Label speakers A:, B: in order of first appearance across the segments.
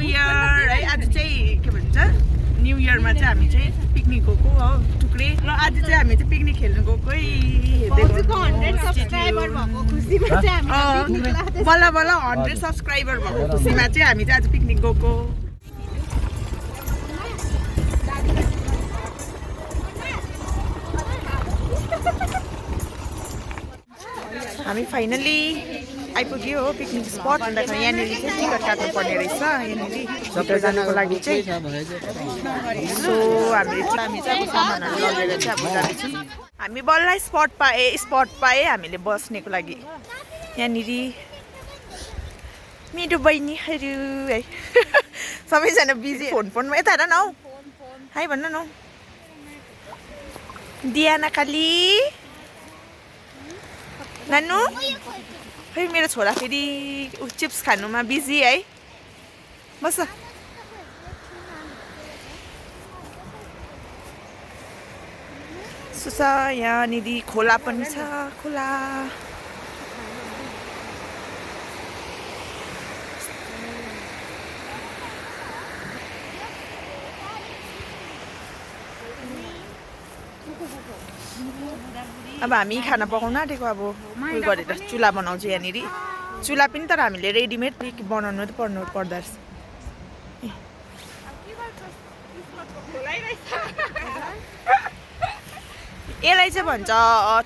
A: Year है। आज चाहिँ के भन्छ न्यू इयरमा चाहिँ हामी चाहिँ पिकनिक गएको हो टुक्रे र आज चाहिँ हामी चाहिँ पिकनिक खेल्नु गएको है। बल्ल बल्ल 100 सब्सक्राइबर भएको खुसीमा चाहिँ हामी चाहिँ आज पिकनिक गएको। हामी फाइनली आइपुग्यो हो पिकनिक स्पट। भन्दाखेरि यहाँनिर चाहिँ टिकट काट्नु पर्ने रहेछ यहाँनिर भित्र जानको लागि चाहिँ। सो हामी चाहिँ अब सामानहरू लगेर चाहिँ अब जाँदैछौँ। हामी बल्ल स्पट पाएँ हामीले बस्नेको लागि। यहाँनिर मेरो बहिनीहरू है सबैजना बिजी फोनमा यता हेर न हौ हाई भन्न न हौ। दियाना काली नानु खै मेरो छोरा फेरि चिप्स खानुमा बिजी है। बस सुसा यहाँनिर खोला पनि छ खोला। अब हामी खाना पकाउन आँटेको अब उयो गरेर चुल्हा बनाउँछ यहाँनिर। चुल्हा पनि तर हामीले रेडिमेड बनाउनु त पर्दो रहेछ। यसलाई चाहिँ भन्छ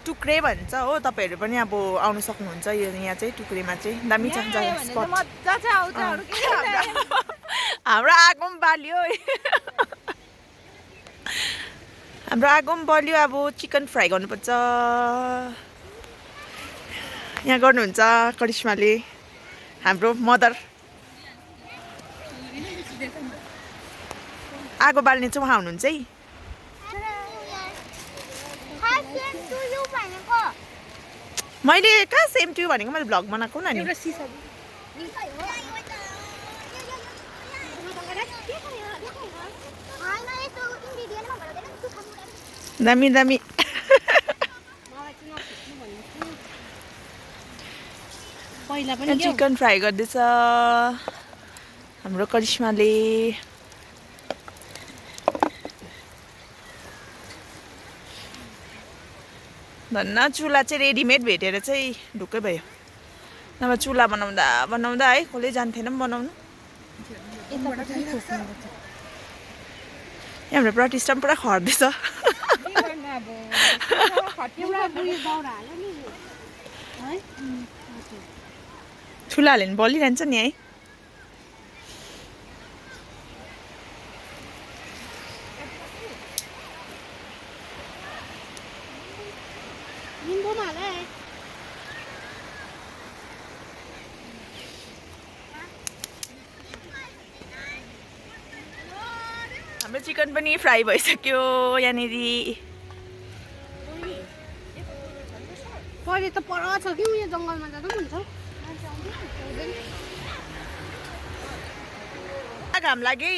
A: टुक्रे भन्छ हो। तपाईँहरू पनि अब आउनु सक्नुहुन्छ यो यहाँ चाहिँ टुक्रेमा चाहिँ दामी छ जग्गा स्पट। हाम्रो आगो पनि बाल्यो हाम्रो आगो पनि बल्यो। अब चिकन फ्राई गर्नुपर्छ यहाँ गर्नुहुन्छ करिश्माले हाम्रो मदर। आगो बाल्ने चाहिँ उहाँ हुनुहुन्छ है। मैले कहाँ सेम टु भनेको मैले भ्लग बनाएको न नि। दामी दामी चिकन फ्राई गर्दैछ हाम्रो करिश्माले। धन्न चुल्हा चाहिँ रेडिमेड भेटेर चाहिँ ढुक्कै भयो। नभए चुल्हा बनाउँदा है कसले जान्थेन पनि बनाउनु। हाम्रो प्रतिष्ठा पनि पुरा खर्दैछ। चुल्हा हाल्यो भने बलिरहन्छ नि है। हाम्रो चिकन पनि फ्राई भइसक्यो यहाँनिर।
B: पहिले त पर छ कि उयो जङ्गलमा जाँदा पनि हुन्छ।
A: घाम लाग्यो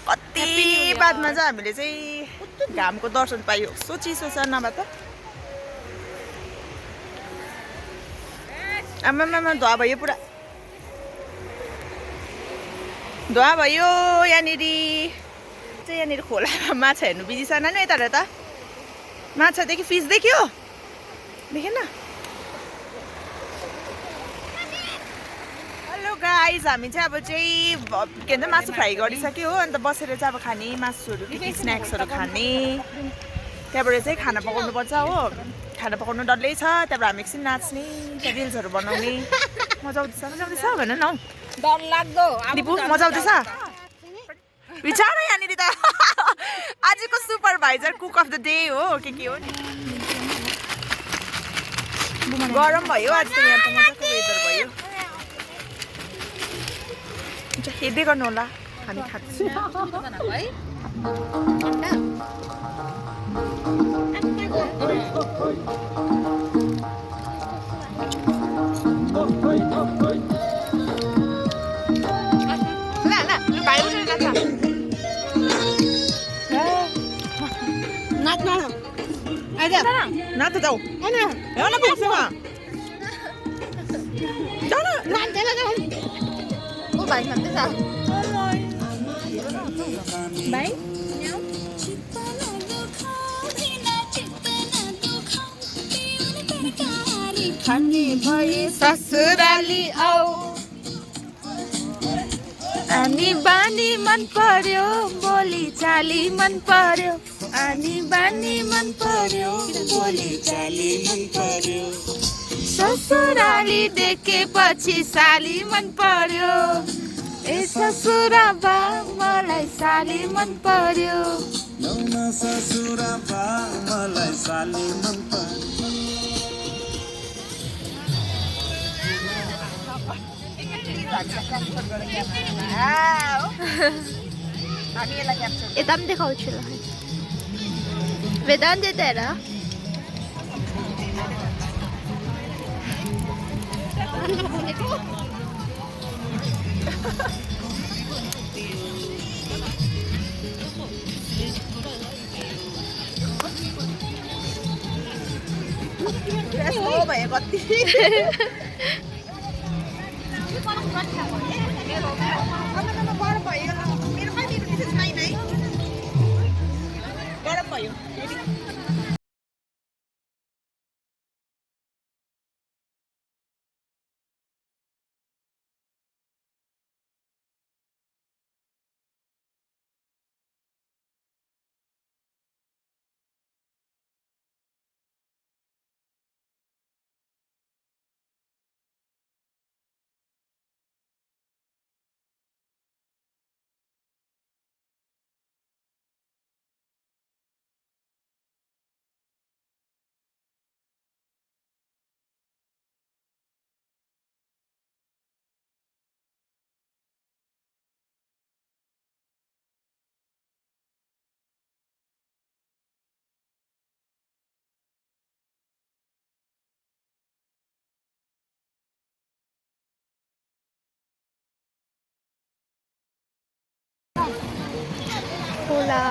A: कति बादमा चाहिँ हामीले चाहिँ घामको दर्शन पायो। सो चिसो छ नभए त आमामा धुवा भयो पुरा धुवा भयो यहाँनिर चाहिँ। यहाँनिर खोलामा माछा हेर्नु बिजी छ नानु। यता हेर त माछा देख्यो फिस देख्यो देखेन। हेलो गाइस हामी चाहिँ अब चाहिँ के भन्छ मासु फ्राई गरिसक्यो हो। अन्त बसेर चाहिँ अब खाने मासुहरू के स्न्याक्सहरू खाने। त्यहाँबाट चाहिँ खाना पकाउनु पर्छ हो। खाना पकाउनु डल्लै छ। त्यहाँबाट हामी एकछिन नाच्ने रिल्सहरू बनाउने। मजा आउँदैछ भन न हौ।
B: डर लाग्दो
A: दिपु मजा आउँदैछ विचार यहाँनिर त आजको supervisor cook of the day हो के हो नि। गरम भयो आज त यहाँ त मजाको वेदर भयो। हेर्दै गर्नु होला हामी खान्छौँ। नाच जाऊ हेर न पुग्छौँ जाऊ न
B: भाइ खाँदैछ भाइ
A: खाने भए ससुराली आऊ अनि बानी मन पर्यो बोली चाली मन पर्यो अनि बानी मन पर्यो बोली चाली मन पर्यो ससुराली देखेपछि साली मन पर्यो ए ससुरा बा मलाई साली मन पर्यो
C: ससुरा बा मलाई साली मन पर्यो
D: यता पनि देखाउँछु ल वेदान्त यता हेर
A: भयो कति गरम भयो
D: खोला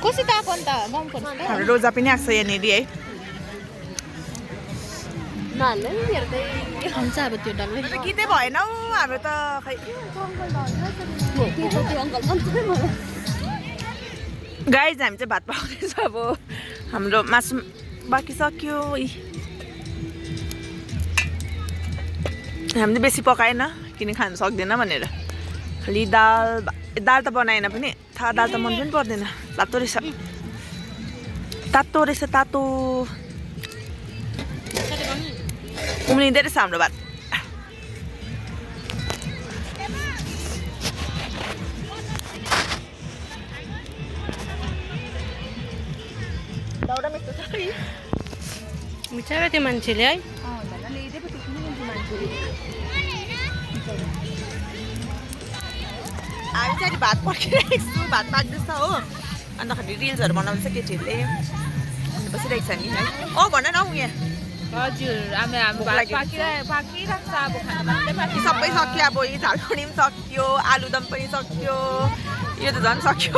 D: कसित आएको अन्त ममको
A: हाम्रो रोजा पनि आएको छ यहाँनिर है
B: हुन्छ अब त्यो डल्लै
A: गीतै भएन हौ हाम्रो त खै गाइज हामी चाहिँ भात पकाउँदैछ अब हाम्रो मासु बाँकी सक्यो हामीले बेसी पकाएन किन खानु सक्दैन भनेर खालि दाल त बनाएन पनि थाहा दाल त मन पनि पर्दैन तातो रहेछ तातो उम्लिँदै रहेछ हाम्रो भात
B: बिचरा त्यो मान्छेले है
A: हामी चाहिँ भात पर्खिरहेको छु भात पाक्दैछ हो अन्तखेरि रिल्सहरू बनाउँदैछ केटीहरूले अनि बसिरहेको छ नि है भन न हौ यहाँ
B: हजुर हाम्रो भात पाकिरहेको छ अब खाना
A: सबै सक्यो अब यो झालमुरी पनि सक्यो आलुदम पनि सक्यो यो त झन् सक्यो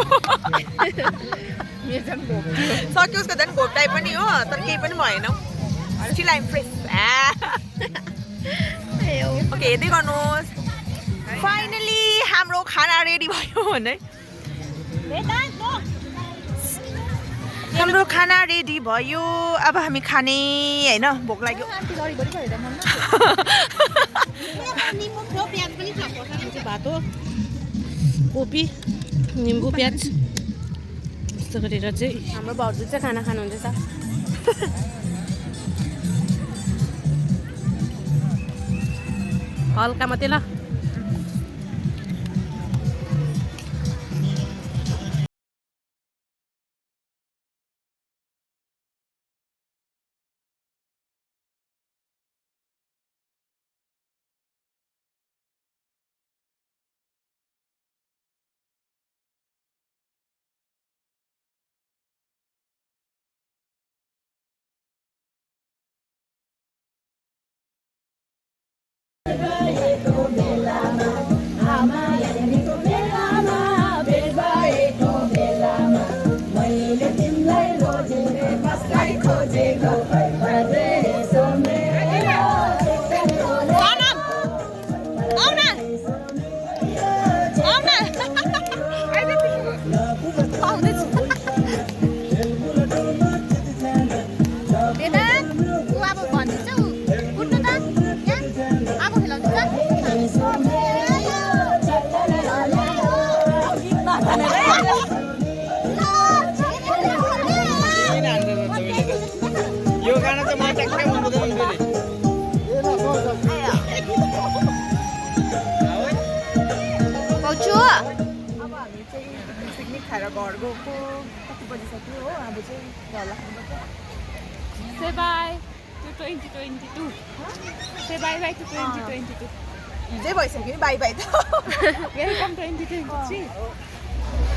A: सक्यो उसको झन् घोप्टाइ पनि हो तर केही पनि भएन स्टिल आइम फ्रेस ओके हेर्दै गर्नुहोस् फाइनली हाम्रो खाना रेडी भयो भने हाम्रो खाना रेडी भयो अब हामी खाने होइन भोक लाग्यो
B: भात हो कोपी निम्बु प्याज यस्तो गरेर चाहिँ हाम्रो भाउजू चाहिँ खाना खानुहुँदैछ हल्का मात्रै ल
E: यो गाना चाहिँ मलाई ट्याक्कै मन पर्दैन फेरि
D: पाउँछु
A: अब हामी चाहिँ पिकनिक खाएर घर गएको कति बजिसक्यो हो अब चाहिँ घर लाग्नुपर्छ
B: Say bye to 2022. Say bye bye to 2022.
A: हिजै भइसक्यो नि बाई बाई त
B: Welcome 2023.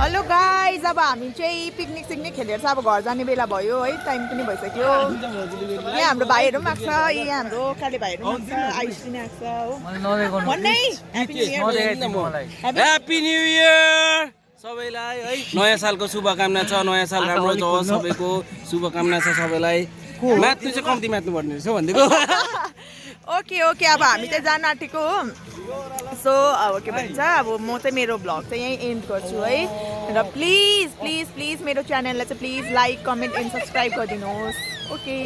A: हेलो गाइज अब हामी चाहिँ पिकनिक सिकनिक खेलेर चाहिँ अब घर जाने बेला भयो है टाइम पनि भइसक्यो यहाँ हाम्रो भाइहरू पनि आएको छ यहाँ हाम्रो काले भाइहरू पनि आएको छ आयुष पनि आएको छ भन्नै
E: ह्यापी न्यू इयर सबैलाई है नयाँ सालको शुभकामना छ नयाँ साल राम्रो जाओस् सबैको शुभकामना छ सबैलाई मात्नु चाहिँ कम्ती मात्नु पर्ने रहेछ भनिदिएको
A: ओके ओके अब हामी चाहिँ जान आँटेको हो सो अब के भन्छ अब म चाहिँ मेरो भ्लग चाहिँ यहीँ एन्ड गर्छु है र प्लिज प्लिज प्लिज मेरो च्यानललाई चाहिँ please like comment and subscribe गरिदिनुहोस् ओके